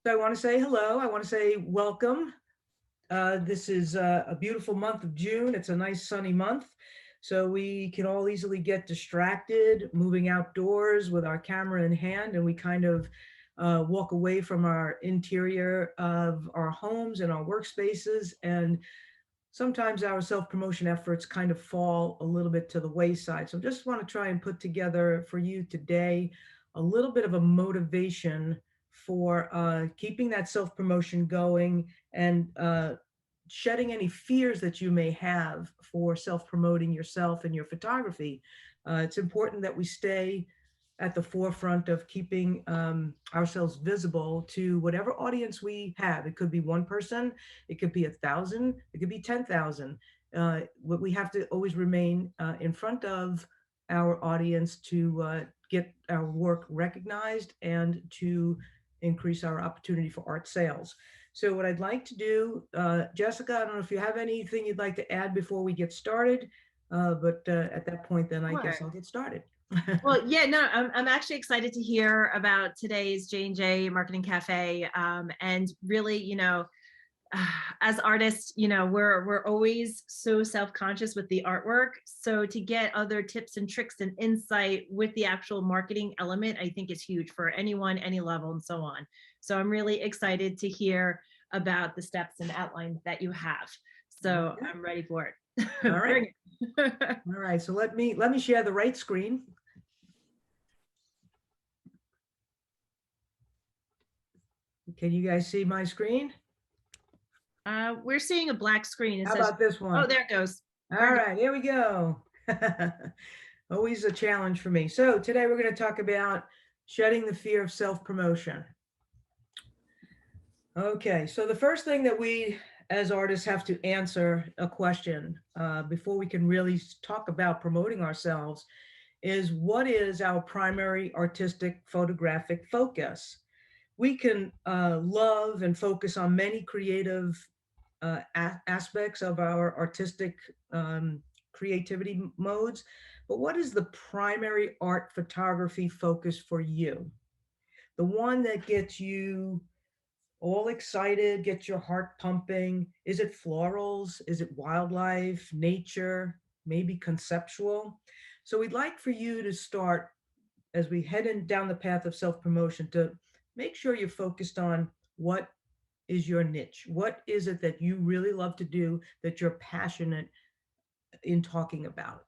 So I want to say hello. I want to say welcome. This is a beautiful month of June. It's a nice sunny month. So we can all easily get distracted moving outdoors with our camera in hand, and we kind of walk away from our interior of our homes and our workspaces. And sometimes our self-promotion efforts kind of fall a little bit to the wayside. So just want to try and put together for you today a little bit of a motivation for keeping that self-promotion going and shedding any fears that you may have for self-promoting yourself and your photography. It's important that we stay at the forefront of keeping ourselves visible to whatever audience we have. It could be one person, it could be 1,000, it could be 10,000. What we have to always remain in front of our audience to get our work recognized and to increase our opportunity for art sales. So what I'd like to do, Jessica, I don't know if you have anything you'd like to add before we get started, but at that point, then I guess Sure. I'll get started. Well, yeah, no, I'm actually excited to hear about today's J&J Marketing Cafe. And really, as artists, we're always so self-conscious with the artwork. So to get other tips and tricks and insight with the actual marketing element, I think is huge for anyone, any level, and so on. So I'm really excited to hear about the steps and outline that you have. So Okay. I'm ready for it. All right. Bring it. All right. So let me share the right screen. Can you guys see my screen? We're seeing a black screen. It How says, about this oh, one? there it goes. All We're good. right, here we go. Always a challenge for me. So today we're going to talk about shedding the fear of self-promotion. Okay, so the first thing that we as artists have to answer a question before we can really talk about promoting ourselves is, what is our primary artistic photographic focus? We can love and focus on many creative aspects of our artistic creativity modes, but what is the primary art photography focus for you? The one that gets you all excited, gets your heart pumping? Is it florals? Is it wildlife, nature, maybe conceptual? So we'd like for you to start, as we head in down the path of self-promotion, to make sure you're focused on what is your niche. What is it that you really love to do, that you're passionate in talking about?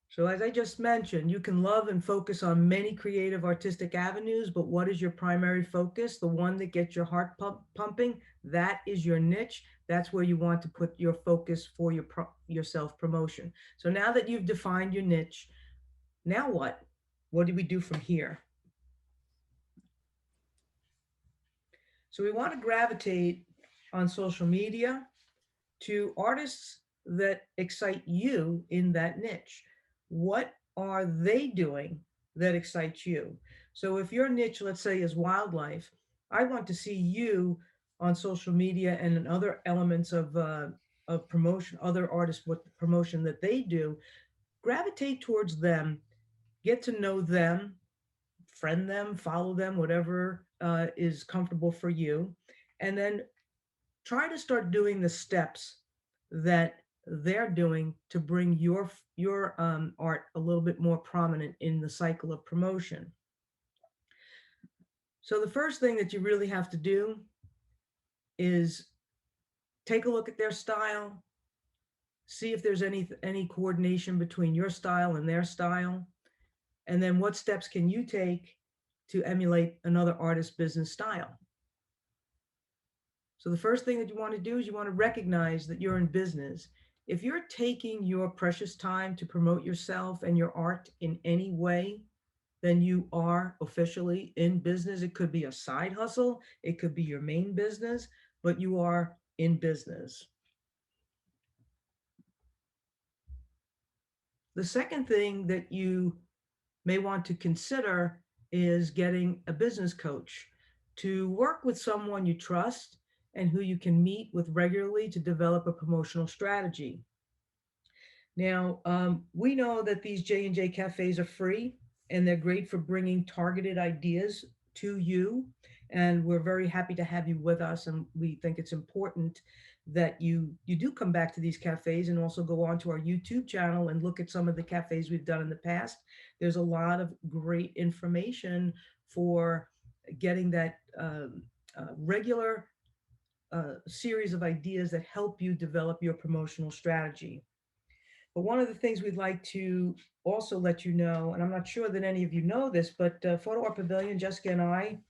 So as I just mentioned, you can love and focus on many creative artistic avenues, but what is your primary focus? The one that gets your heart pumping, that is your niche. That's where you want to put your focus for your self-promotion. So now that you've defined your niche, now what? What do we do from here? So we want to gravitate on social media to artists that excite you in that niche. What are they doing that excites you? So if your niche, let's say, is wildlife, I want to see you on social media and in other elements of promotion, other artists, what promotion that they do, gravitate towards them, get to know them, friend them, follow them, whatever is comfortable for you, and then try to start doing the steps that they're doing to bring your art a little bit more prominent in the cycle of promotion. So the first thing that you really have to do is take a look at their style, see if there's any coordination between your style and their style, and then what steps can you take to emulate another artist's business style. So the first thing that you want to do is you want to recognize that you're in business. If you're taking your precious time to promote yourself and your art in any way, then you are officially in business. It could be a side hustle, it could be your main business, but you are in business. The second thing that you may want to consider is getting a business coach to work with someone you trust and who you can meet with regularly to develop a promotional strategy. Now, we know that these J&J cafes are free. and they're great for bringing targeted ideas to you. And we're very happy to have you with us. And we think it's important that you do come back to these cafes and also go on to our YouTube channel and look at some of the cafes we've done in the past. There's a lot of great information for getting that regular series of ideas that help you develop your promotional strategy. But one of the things we'd like to also let you know, and I'm not sure that any of you know this, but Photo Art Pavilion, Jessica and I,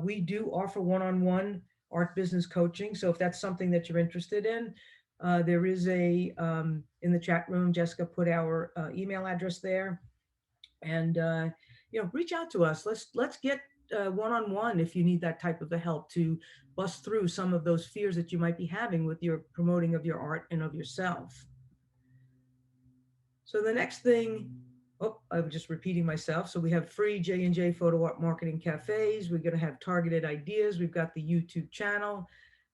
we do offer one-on-one art business coaching. So if that's something that you're interested in, there is in the chat room, Jessica put our email address there, and reach out to us. Let's get one-on-one if you need that type of a help to bust through some of those fears that you might be having with your promoting of your art and of yourself. So the next thing, oh, I'm just repeating myself. So we have free J&J Photo Art Marketing Cafes. We're going to have targeted ideas. We've got the YouTube channel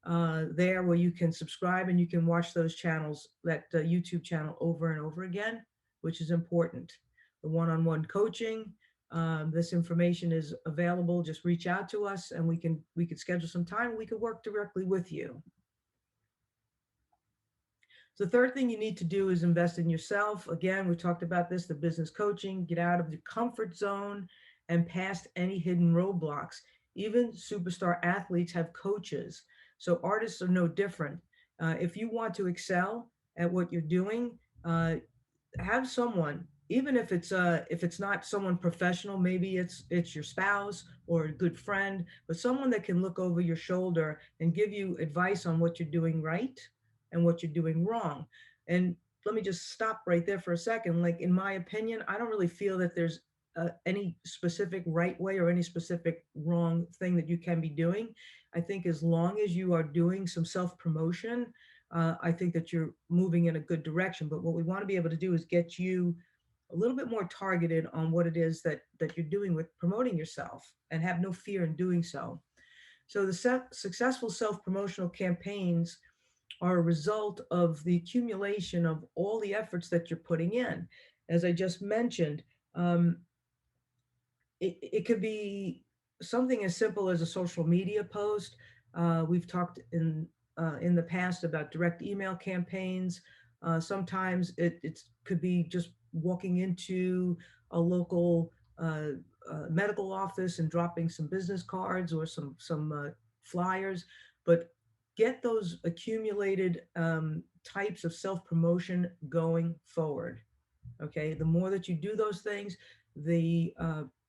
there where you can subscribe and you can watch those channels, that YouTube channel over and over again, which is important. The one-on-one coaching, this information is available. Just reach out to us and we could schedule some time. We could work directly with you. So the third thing you need to do is invest in yourself. Again, we talked about this, the business coaching, get out of the comfort zone and past any hidden roadblocks. Even superstar athletes have coaches. So artists are no different. If you want to excel at what you're doing, have someone, even if it's not someone professional, maybe it's your spouse or a good friend, but someone that can look over your shoulder and give you advice on what you're doing right and what you're doing wrong. And let me just stop right there for a second. Like, in my opinion, I don't really feel that there's any specific right way or any specific wrong thing that you can be doing. I think as long as you are doing some self-promotion, I think that you're moving in a good direction. But what we want to be able to do is get you a little bit more targeted on what it is that you're doing with promoting yourself, and have no fear in doing so. So the successful self-promotional campaigns are a result of the accumulation of all the efforts that you're putting in. As I just mentioned, it could be something as simple as a social media post. We've talked in the past about direct email campaigns. Sometimes it could be just walking into a local medical office and dropping some business cards or some flyers. But get those accumulated types of self promotion going forward. Okay, the more that you do those things, the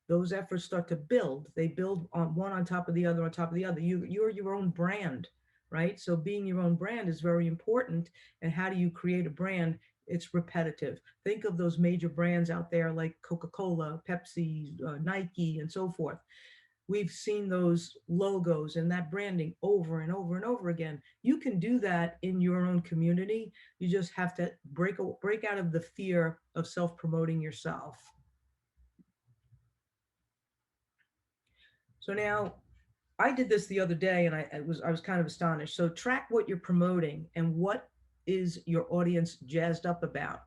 those efforts start to build. They build on one on top of the other on top of the other. You're your own brand, right? So being your own brand is very important. And how do you create a brand? It's repetitive. Think of those major brands out there like Coca-Cola, Pepsi, Nike, and so forth. We've seen those logos and that branding over and over and over again. You can do that in your own community. You just have to break out of the fear of self-promoting yourself. So now, I did this the other day and I was kind of astonished. So track what you're promoting and what is your audience jazzed up about.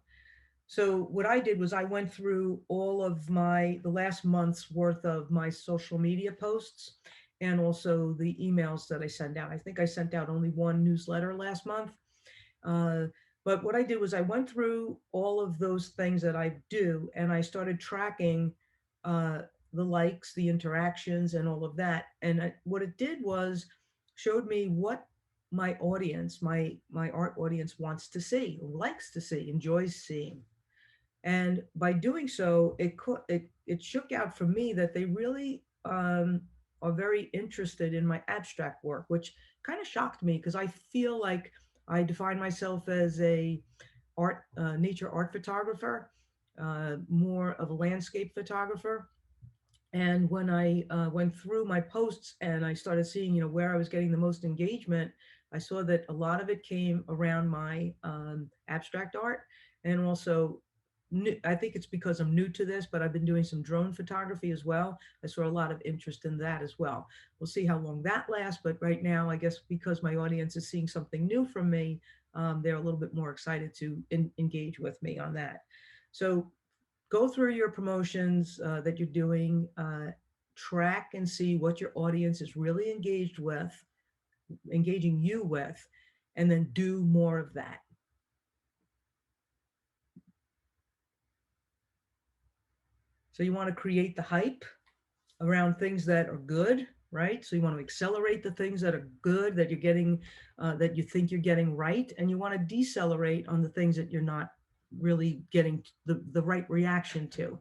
So what I did was I went through all of the last month's worth of my social media posts and also the emails that I sent out. I think I sent out only one newsletter last month. Uh, but what I did was I went through all of those things that I do and I started tracking uh, the likes, the interactions, and all of that. And what it did was showed me what my audience, my art audience wants to see, likes to see, enjoys seeing. And by doing so, it shook out for me that they really are very interested in my abstract work, which kind of shocked me because I feel like I define myself as a nature art photographer, more of a landscape photographer. And when I went through my posts and I started seeing, where I was getting the most engagement, I saw that a lot of it came around my abstract art. And also, I think it's because I'm new to this, but I've been doing some drone photography as well. I saw a lot of interest in that as well. We'll see how long that lasts. But right now, I guess because my audience is seeing something new from me, they're a little bit more excited to engage with me on that. So go through your promotions that you're doing, track and see what your audience is really engaging you with, and then do more of that. So you want to create the hype around things that are good, right? So you want to accelerate the things that are good that you're getting, that you think you're getting right, and you want to decelerate on the things that you're not really getting the right reaction to.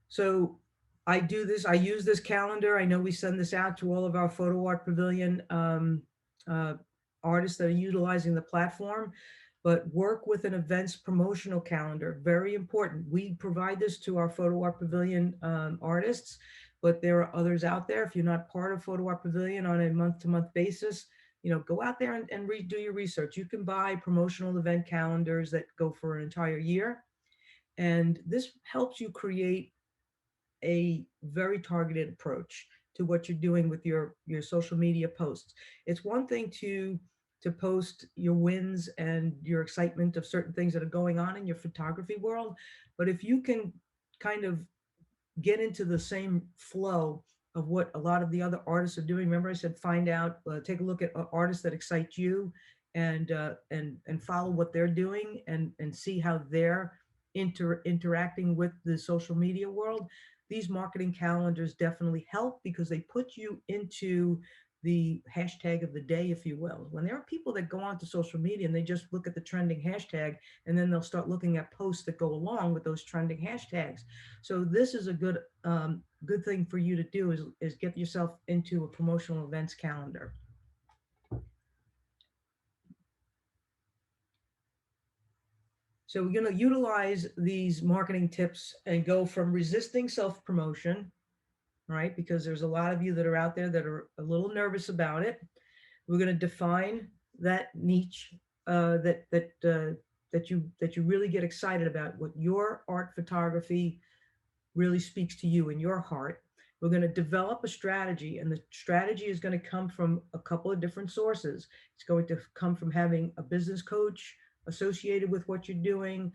So I use this calendar. I know we send this out to all of our Photo Art Pavilion uh, artists that are utilizing the platform, but work with an events promotional calendar. Very important. We provide this to our Photo Art Pavilion artists, but there are others out there. If you're not part of Photo Art Pavilion on a month-to-month basis, go out there and do your research. You can buy promotional event calendars that go for an entire year. And this helps you create a very targeted approach to what you're doing with your social media posts. It's one thing to post your wins and your excitement of certain things that are going on in your photography world, but if you can kind of get into the same flow of what a lot of the other artists are doing. Remember, I said find out, take a look at artists that excite you, and follow what they're doing, and see how they're interacting with the social media world. These marketing calendars definitely help because they put you into the hashtag of the day, if you will. When there are people that go onto social media and they just look at the trending hashtag, and then they'll start looking at posts that go along with those trending hashtags. So this is a good thing for you to do is get yourself into a promotional events calendar. So we're going to utilize these marketing tips and go from resisting self-promotion, right? Because there's a lot of you that are out there that are a little nervous about it. We're going to define that niche, that you really get excited about, what your art photography really speaks to you in your heart. We're going to develop a strategy, and the strategy is going to come from a couple of different sources. It's going to come from having a business coach associated with what you're doing,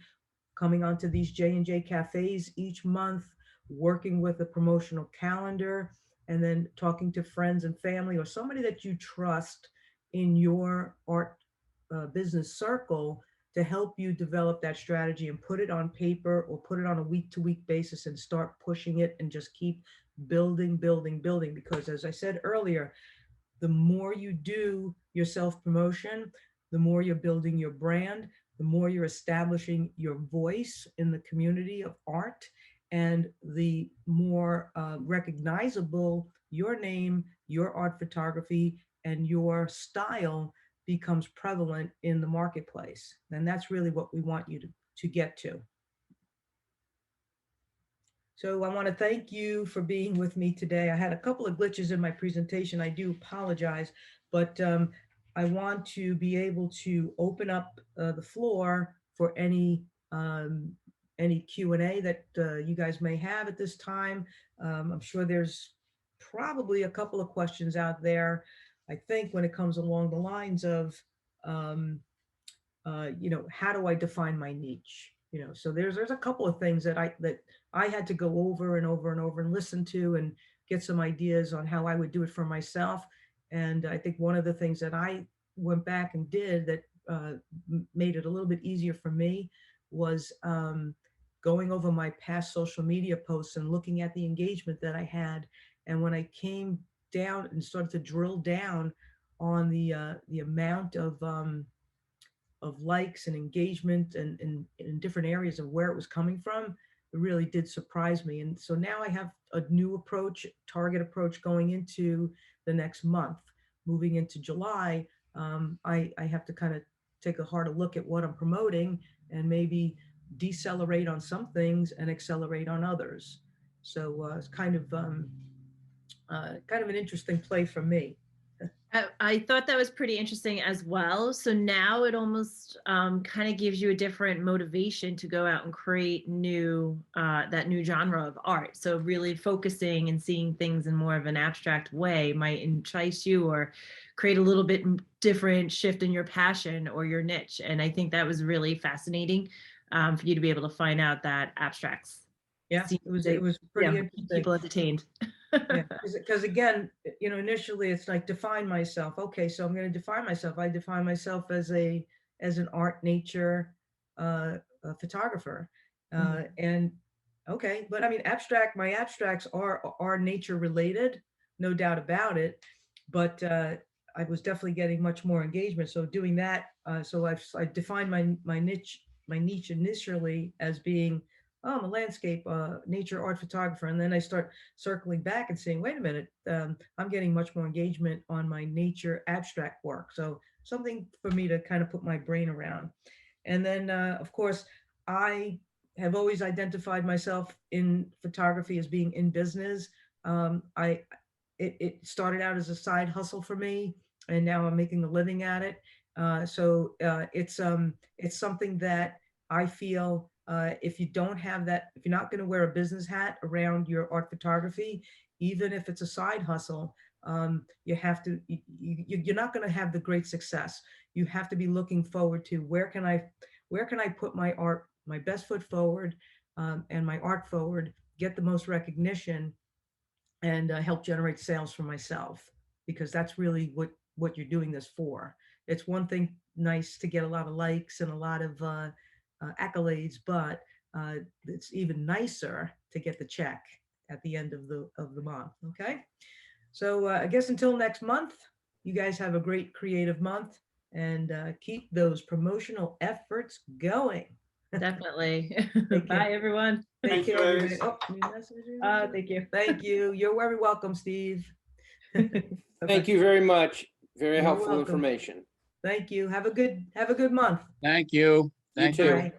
coming onto these J&J cafes each month, working with a promotional calendar, and then talking to friends and family or somebody that you trust in your art business circle to help you develop that strategy and put it on paper or put it on a week to week basis and start pushing it and just keep building, building, building. Because as I said earlier, the more you do your self promotion, the more you're building your brand, the more you're establishing your voice in the community of art, and the more recognizable your name, your art photography, and your style becomes prevalent in the marketplace. And that's really what we want you to get to. So I want to thank you for being with me today. I had a couple of glitches in my presentation. I do apologize, but I want to be able to open up the floor for um, any Q&A that you guys may have at this time. I'm sure there's probably a couple of questions out there. I think when it comes along the lines of um, how do I define my niche? So there's a couple of things that I had to go over and over and over and listen to and get some ideas on how I would do it for myself. And I think one of the things that I went back and did that made it a little bit easier for me was going over my past social media posts and looking at the engagement that I had. And when I came down and started to drill down on the amount of likes and engagement and in different areas of where it was coming from, it really did surprise me. And so now I have a new approach, target approach going into the next month. Moving into July, I have to kind of take a harder look at what I'm promoting and maybe decelerate on some things and accelerate on others. So it's kind of an interesting play for me. I thought that was pretty interesting as well. So now it almost kind of gives you a different motivation to go out and create that new genre of art. So really focusing and seeing things in more of an abstract way might entice you or create a little bit different shift in your passion or your niche. And I think that was really fascinating for you to be able to find out that abstracts Yeah, seem it to, was yeah, pretty keep interesting. people entertained. Yeah, because again, initially it's like define myself. Okay, so I'm going to define myself. I define myself as an art nature a photographer, Mhm. and okay, but I mean my abstracts are nature related, no doubt about it. But I was definitely getting much more engagement. So doing that, so I defined my niche initially as being, oh, I'm a landscape nature art photographer, and then I start circling back and saying, wait a minute, I'm getting much more engagement on my nature abstract work. So something for me to kind of put my brain around. And then, of course, I have always identified myself in photography as being in business. It started out as a side hustle for me, and now I'm making a living at it. It's something that I feel, if you don't have that, if you're not going to wear a business hat around your art photography, even if it's a side hustle, you have to, you're not going to have the great success. You have to be looking forward to where can I put my art, my best foot forward, and my art forward, get the most recognition, and help generate sales for myself, because that's really what you're doing this for. It's one thing nice to get a lot of likes and a lot of accolades, but it's even nicer to get the check at the end of the month. Okay, so I guess until next month, you guys have a great creative month, and keep those promotional efforts going. Definitely. Take care. Bye, everyone. Take Thanks, care, everybody. guys. Oh, new messages. Thank you. Thank you. You're very welcome, Steve. Bye-bye. Thank you very much. Very You're helpful welcome. information. Thank you. Have a good month. Thank you. You Thank too. you. Bye.